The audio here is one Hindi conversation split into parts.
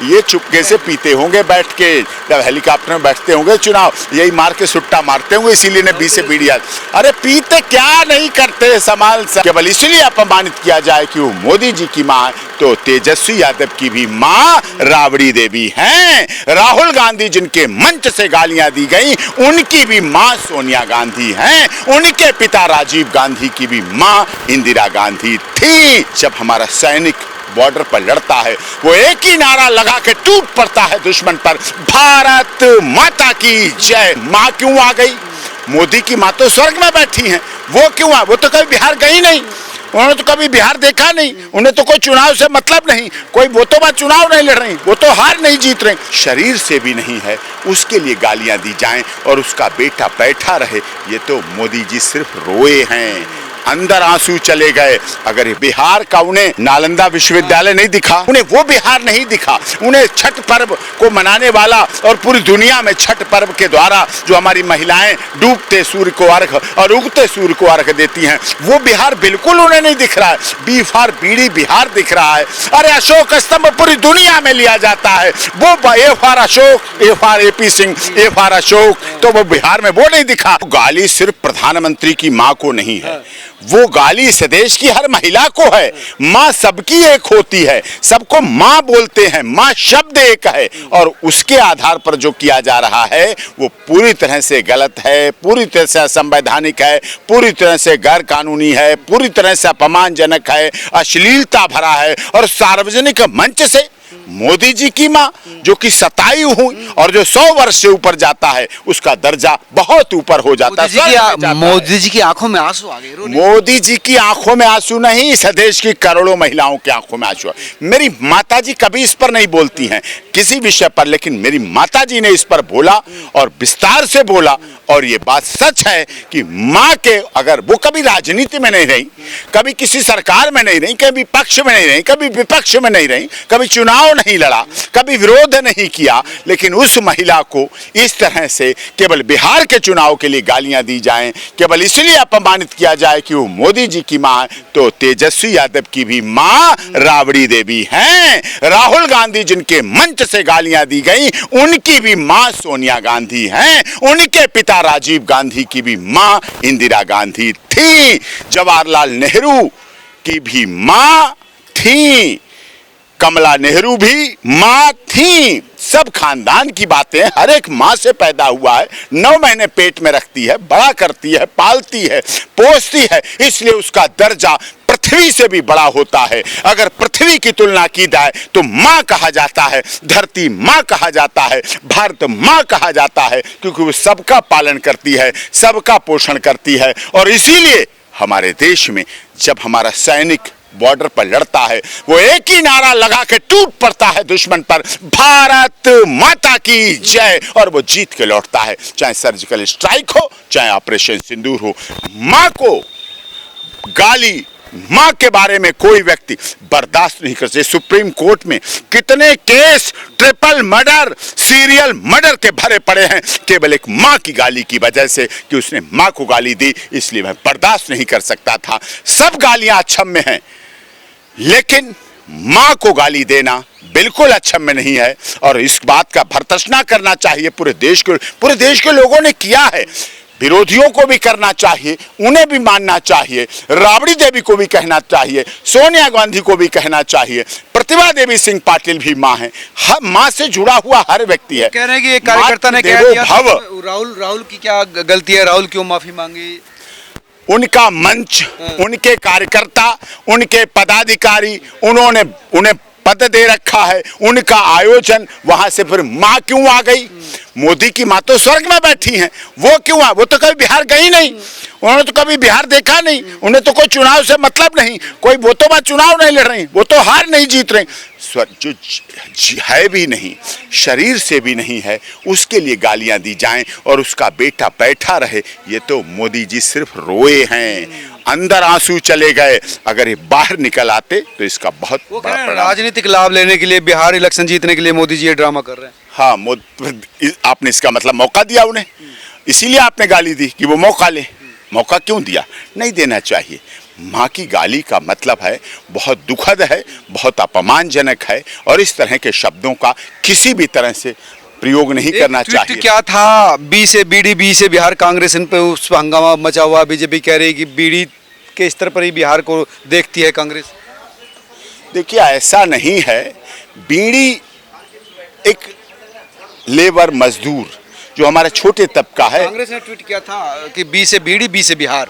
ये चुपके से पीते होंगे बैठ के, जब हेलीकॉप्टर में बैठते होंगे चुनाव, यही मार के सुट्टा मारते होंगे, इसीलिए ने बी से बीड़ी। अरे पीते क्या नहीं करते संभाल से, केवल इसलिए अपमानित किया जाए कि वो मोदी जी की माँ, तो तेजस्वी यादव की भी माँ राबड़ी देवी हैं। राहुल गांधी जिनके मंच से गालियां दी गई, उनकी भी माँ सोनिया गांधी हैं। उनके पिता राजीव गांधी की भी माँ इंदिरा गांधी थी। जब हमारा सैनिक बॉर्डर पर लड़ता है, वो एक ही नारा लगा के टूट पड़ता है दुश्मन पर, भारत माता की जय। माँ क्यों आ गई? मोदी की माँ तो स्वर्ग में बैठी हैं, वो क्यों आ? वो तो कभी बिहार गई नहीं, उन्होंने तो कभी बिहार देखा नहीं, उन्हें तो कोई चुनाव से मतलब नहीं, कोई वो तो बात चुनाव नहीं लड़ रही, वो तो हार नहीं जीत रही, शरीर से भी नहीं है, उसके लिए गालियां दी जाएं और उसका बेटा बैठा रहे। ये तो मोदी जी सिर्फ रोए हैं, अंदर आंसू चले गए। अगर बिहार का उन्हें नालंदा विश्वविद्यालय नहीं दिखा, उन्हें वो बिहार नहीं दिखा, उन्हें छठ पर्व को मनाने वाला और पूरी दुनिया में छठ पर्व के द्वारा जो हमारी महिलाएं डूबते सूर्य को अर्घ और उगते सूर्य को अर्घ देती हैं, वो बिहार बिल्कुल उन्हें नहीं दिख रहा है। बी फॉर बीड़ी बिहार दिख रहा है। अरे अशोक स्तंभ पूरी दुनिया में लिया जाता है, वो A for Ashok, A for AP Singh, A for Ashok, तो वो बिहार में वो नहीं दिखा। गाली सिर्फ प्रधानमंत्री की माँ को नहीं है, वो गाली इस देश की हर महिला को है। माँ सबकी एक होती है, सबको माँ बोलते हैं, माँ शब्द एक है, और उसके आधार पर जो किया जा रहा है वो पूरी तरह से गलत है, पूरी तरह से असंवैधानिक है, पूरी तरह से गैर कानूनी है, पूरी तरह से अपमानजनक है, अश्लीलता भरा है। और सार्वजनिक मंच से मोदी जी की माँ जो कि 27 हुई और जो 100 वर्ष से ऊपर जाता है, उसका दर्जा बहुत ऊपर हो जाता है। मोदी जी की आंखों में आंसू आ गए। मोदी जी की आंखों में आंसू नहीं, इस देश की करोड़ों महिलाओं की आंखों में आंसू। मेरी माता जी कभी इस पर नहीं बोलती हैं किसी विषय पर, लेकिन मेरी माता जी ने इस पर बोला और विस्तार से बोला। और ये बात सच है कि माँ के, अगर वो कभी राजनीति में नहीं रही, कभी किसी सरकार में नहीं रही, कभी पक्ष में नहीं रही, कभी विपक्ष में नहीं रही, कभी चुनाव नहीं लड़ा, कभी विरोध नहीं किया, लेकिन उस महिला को इस तरह से केवल बिहार के चुनाव के लिए गालियां दी जाएं, केवल इसलिए अपमानित किया जाए कि वो मोदी जी की माँ, तो तेजस्वी यादव की भी माँ राबड़ी देवी हैं। राहुल गांधी जिनके मंच से गालियां दी गई, उनकी भी माँ सोनिया गांधी हैं। उनके पिता राजीव गांधी की भी माँ इंदिरा गांधी थी। जवाहरलाल नेहरू की भी माँ थी, कमला नेहरू भी माँ थी। सब खानदान की बातें, हर एक माँ से पैदा हुआ है, 9 महीने पेट में रखती है, बड़ा करती है, पालती है, पोसती है, इसलिए उसका दर्जा पृथ्वी से भी बड़ा होता है। अगर पृथ्वी की तुलना की जाए तो माँ कहा जाता है, धरती माँ कहा जाता है, भारत माँ कहा जाता है, क्योंकि वो सबका पालन करती है, सबका पोषण करती है। और इसीलिए हमारे देश में जब हमारा सैनिक बॉर्डर पर लड़ता है, वो एक ही नारा लगा के टूट पड़ता है दुश्मन पर, भारत माता की जय, और वो जीत के लौटता है। चाहे सर्जिकल स्ट्राइक हो, चाहे ऑपरेशन सिंदूर हो। माँ को गाली, माँ के बारे में कोई व्यक्ति बर्दाश्त नहीं कर सकते। सुप्रीम कोर्ट में कितने case triple murder, serial murder के भरे पड़े हैं, केवल एक माँ की गाली की वजह से कि उसने माँ को गाली दी, इसलिए मैं बर्दाश्त नहीं कर सकता था। सब गालियां अक्षम्य हैं, लेकिन माँ को गाली देना बिल्कुल अक्षम्य नहीं है, और इस बात का भर्त्सना करना चाहिए पूरे देश के लोगों ने किया है। विरोधियों को भी करना चाहिए, उन्हें भी मानना चाहिए, राबड़ी देवी को भी कहना चाहिए, सोनिया गांधी को भी कहना चाहिए, प्रतिभा देवी सिंह पाटिल भी माँ है। माँ से जुड़ा हुआ हर व्यक्ति है। कह रहे हैं कि एक कार्यकर्ता ने कह दिया, राहुल की क्या गलती है, राहुल क्यों माफी मांगी? उनका मंच, उनके कार्यकर्ता, उनके पदाधिकारी, उन्होंने उन्हें पद दे रखा है, उनका आयोजन, वहां से फिर माँ क्यों आ गई? मोदी की माँ तो स्वर्ग में बैठी हैं, वो क्यों आ? वो तो कभी बिहार गई नहीं, उन्होंने तो कभी बिहार देखा नहीं, उन्हें तो कोई चुनाव से मतलब नहीं, कोई वो तो बात चुनाव नहीं लड़ रही, वो तो हार नहीं जीत रही। जो है भी नहीं, शरीर से भी नहीं है, उसके लिए गालियां दी जाएं और उसका बेटा बैठा रहे, ये तो मोदी जी सिर्फ रोए हैं, अंदर आंसू चले गए। अगर ये बाहर निकल आते तो इसका बहुत बड़ा राजनीतिक लाभ लेने के लिए, बिहार इलेक्शन जीतने के लिए मोदी जी ये ड्रामा कर रहे हैं। हाँ, आपने इसका मतलब मौका दिया उन्हें, इसीलिए आपने गाली दी कि वो मौका ले। मौका क्यों दिया? नहीं देना चाहिए। माँ की गाली का मतलब है बहुत दुखद है, बहुत अपमानजनक है और इस तरह के शब्दों का किसी भी तरह से प्रयोग नहीं करना चाहिए। क्या था बी से बीडी, बी से बिहार कांग्रेस, इन पे उस पर हंगामा मचा हुआ। बीजेपी कह रही है कि बीडी के स्तर पर ही बिहार को देखती है कांग्रेस। देखिए ऐसा नहीं है, बीड़ी एक लेबर मजदूर जो हमारा छोटे तबका है, कांग्रेस ने ट्वीट किया था कि बी से बीडी, बी से बिहार।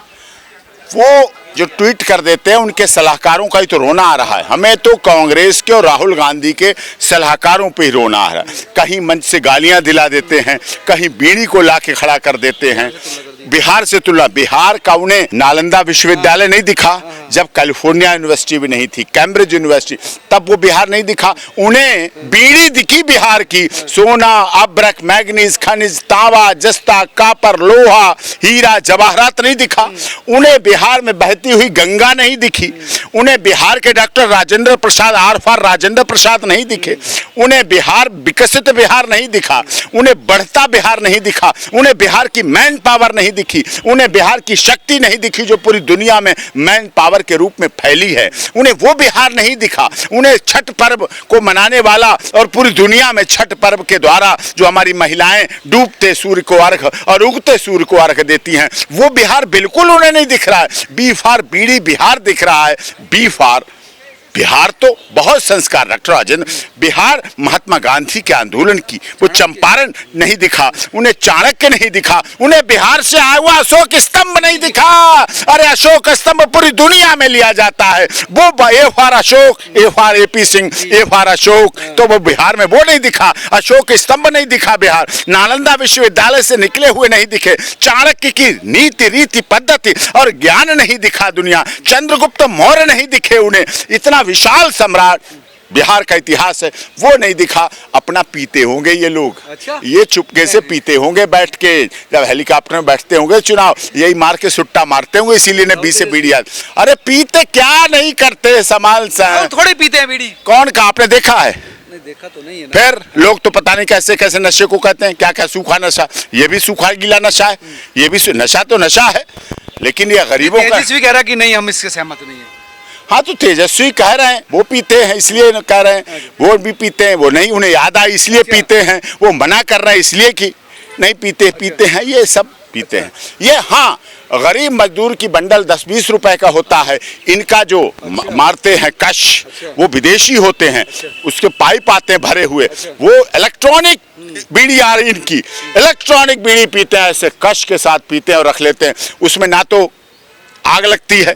वो जो ट्वीट कर देते हैं उनके सलाहकारों का ही तो रोना आ रहा है। हमें तो कांग्रेस के और राहुल गांधी के सलाहकारों पे ही रोना आ रहा है। कहीं मंच से गालियां दिला देते हैं, कहीं बीड़ी को लाके खड़ा कर देते हैं। बिहार से तुलना, बिहार का उन्हें नालंदा विश्वविद्यालय नहीं दिखा जब कैलिफोर्निया यूनिवर्सिटी भी नहीं थी, कैम्ब्रिज यूनिवर्सिटी, तब वो बिहार नहीं दिखा। उन्हें बीड़ी दिखी बिहार की, सोना, अब्रक, मैग्नीज, खनिज, तांबा, जस्ता, कापर, लोहा, हीरा, जवाहरात नहीं दिखा। उन्हें बिहार में बहती हुई गंगा नहीं दिखी। उन्हें बिहार के डॉक्टर राजेंद्र प्रसाद, आर राजेंद्र प्रसाद नहीं दिखे। उन्हें बिहार विकसित बिहार नहीं दिखा। उन्हें बढ़ता बिहार नहीं दिखा। उन्हें बिहार की मैन पावर नहीं दिखी। उन्हें बिहार की शक्ति नहीं दिखी जो पूरी दुनिया में मैन पावर के रूप में फैली है। उन्हें वो बिहार नहीं दिखा। उन्हें छठ पर्व को मनाने वाला और पूरी दुनिया में छठ पर्व के द्वारा जो हमारी महिलाएं डूबते सूर्य को अर्घ और उगते सूर्य को अर्घ देती हैं, वो बिहार बिल्कुल उन्हें नहीं दिख रहा है। बी फॉर बीड़ी बिहार दिख रहा है। बी फॉर बिहार तो बहुत संस्कार डॉक्टर राजेंद्र, बिहार महात्मा गांधी के आंदोलन की वो चंपारण नहीं दिखा। उन्हें चाणक्य नहीं दिखा। उन्हें बिहार से आया हुआ अशोक स्तंभ नहीं दिखा। अरे अशोक स्तंभ पूरी दुनिया में लिया जाता है। वो A for Ashok, A for AP Singh, A for Ashok, तो वो बिहार में वो नहीं दिखा। अशोक स्तंभ नहीं दिखा बिहार। नालंदा विश्वविद्यालय से निकले हुए नहीं दिखे। चाणक्य की नीति, रीति, पद्धति और ज्ञान नहीं दिखा दुनिया। चंद्रगुप्त मौर्य नहीं दिखे उन्हें। इतना विशाल सम्राट बिहार का इतिहास है, वो नहीं दिखा। अपना पीते होंगे ये लोग। अच्छा? ये चुपके से पीते होंगे बैठ के, जब हेलीकॉप्टर में बैठते होंगे चुनाव, यही मार के सुट्टा मारते होंगे, इसीलिए ने बी से बीड़ी याद। अरे पीते क्या नहीं करते, समाल सा थोड़े पीते हैं बीड़ी। कौन का आपने देखा है? नहीं देखा तो नहीं है ना। फिर लोग तो पता नहीं कैसे कैसे नशे को कहते हैं, क्या क्या सूखा नशा। ये भी सूखा गीला नशा है, ये भी नशा तो नशा है, लेकिन ये गरीबों का। तेजस्वी कह रहा कि नहीं, हम इससे सहमत नहीं है। हाँ तो तेजस्वी कह रहे हैं वो पीते हैं इसलिए कह रहे हैं, वो भी पीते हैं, वो नहीं उन्हें याद आया इसलिए पीते हैं, वो मना कर रहे हैं इसलिए कि नहीं पीते, पीते हैं, ये सब पीते हैं। ये हाँ, गरीब मजदूर की बंडल 10-20 रुपए का होता है। इनका जो मारते हैं कश, वो विदेशी होते हैं, उसके पाइप आते हैं भरे हुए, वो इलेक्ट्रॉनिक बीड़ी आ रही इनकी, इलेक्ट्रॉनिक बीड़ी पीते हैं, ऐसे कश के साथ पीते हैं और रख लेते हैं। उसमें ना तो आग लगती है,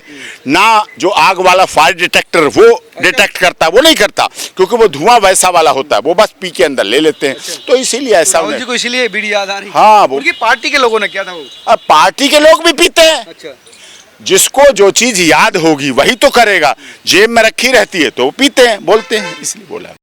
ना जो आग वाला फायर डिटेक्टर वो डिटेक्ट करता है, वो नहीं करता, क्योंकि वो धुआं वैसा वाला होता है, वो बस पी के अंदर ले लेते हैं। तो इसीलिए ऐसा राहुल जी को इसीलिए बीड़ी याद आ रही है। हाँ, वो उनकी पार्टी के लोगों ने किया था वो। अब पार्टी के लोग भी पीते हैं। अच्छा, जिसको जो चीज याद होगी वही तो करेगा। जेब में रखी रहती है तो पीते हैं, बोलते हैं, इसलिए बोला।